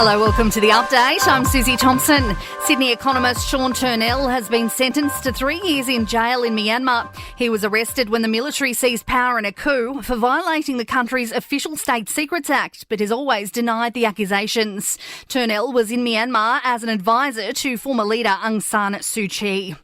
Hello, welcome to The Update. I'm Susie Thompson. Sydney economist Sean Turnell has been sentenced to 3 years in jail in Myanmar. He was arrested when the military seized power in a coup for violating the country's Official State Secrets Act, but has always denied the accusations. Turnell was in Myanmar as an advisor to former leader Aung San Suu Kyi.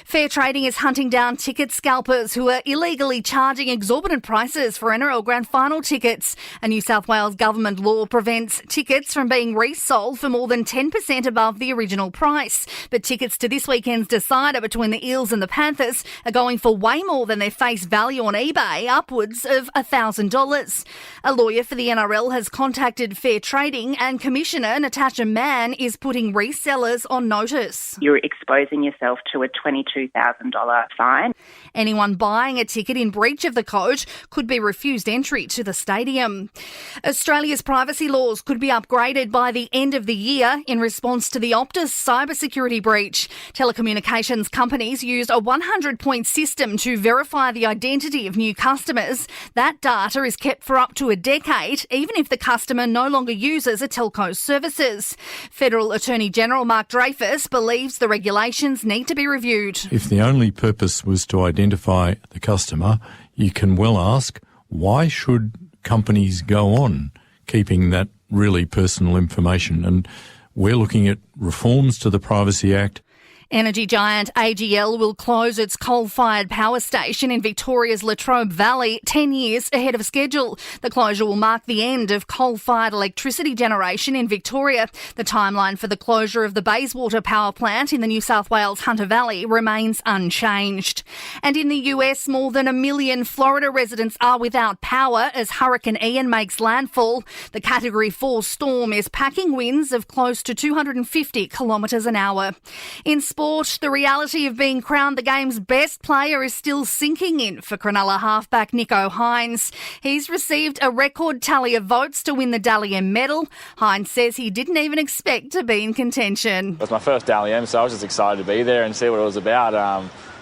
Fair trading is hunting down ticket scalpers who are illegally charging exorbitant prices for NRL Grand Final tickets. A New South Wales government law prevents tickets from being resold for more than 10% above the original price. But tickets to this weekend's decider between the Eels and the Panthers are going for way more than their face value on eBay, upwards of $1,000. A lawyer for the NRL has contacted Fair Trading, and Commissioner Natasha Mann is putting resellers on notice. You're exposing yourself to a $22,000 fine. Anyone buying a ticket in breach of the code could be refused entry to the stadium. Australia's privacy laws could be upgraded by the end of the year in response to the Optus cybersecurity breach. Telecommunications companies used a 100-point system to verify the identity of new customers. That data is kept for up to a decade, even if the customer no longer uses a telco's services. Federal Attorney General Mark Dreyfus believes the regulations need to be reviewed. If the only purpose was to identify the customer, you can well ask, why should companies go on keeping that really personal information? And we're looking at reforms to the Privacy Act. Energy giant AGL will close its coal-fired power station in Victoria's Latrobe Valley 10 years ahead of schedule. The closure will mark the end of coal-fired electricity generation in Victoria. The timeline for the closure of the Bayswater power plant in the New South Wales Hunter Valley remains unchanged. And in the US, more than 1 million Florida residents are without power as Hurricane Ian makes landfall. The Category 4 storm is packing winds of close to 250 kilometres an hour. In sport, the reality of being crowned the game's best player is still sinking in for Cronulla halfback Nicho Hynes. He's received a record tally of votes to win the Dally M medal. Hynes says he didn't even expect to be in contention. It was my first Dally M, so I was just excited to be there and see what it was about.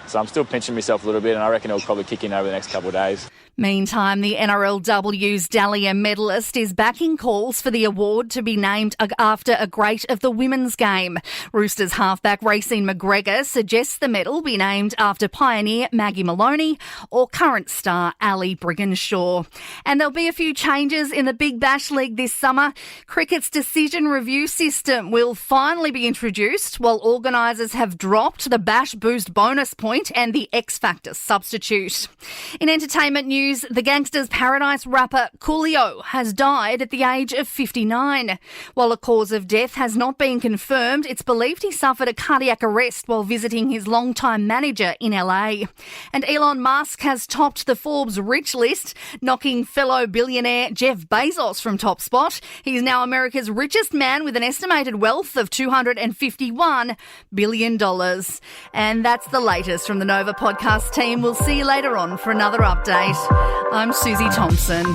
So I'm still pinching myself a little bit, and I reckon it'll probably kick in over the next couple of days. Meantime, the NRLW's Dally M medalist is backing calls for the award to be named after a great of the women's game. Roosters halfback Racine McGregor suggests the medal be named after pioneer Maggie Maloney or current star Ali Brigginshaw. And there'll be a few changes in the Big Bash League this summer. Cricket's decision review system will finally be introduced, while organisers have dropped the Bash Boost bonus point and the X Factor substitute. In entertainment news, the Gangsta's Paradise rapper Coolio has died at the age of 59. While a cause of death has not been confirmed, it's believed he suffered a cardiac arrest while visiting his longtime manager in LA. And Elon Musk has topped the Forbes rich list, knocking fellow billionaire Jeff Bezos from top spot. He's now America's richest man with an estimated wealth of $251 billion. And that's the latest from the Nova podcast team. We'll see you later on for another update. I'm Susie Thompson.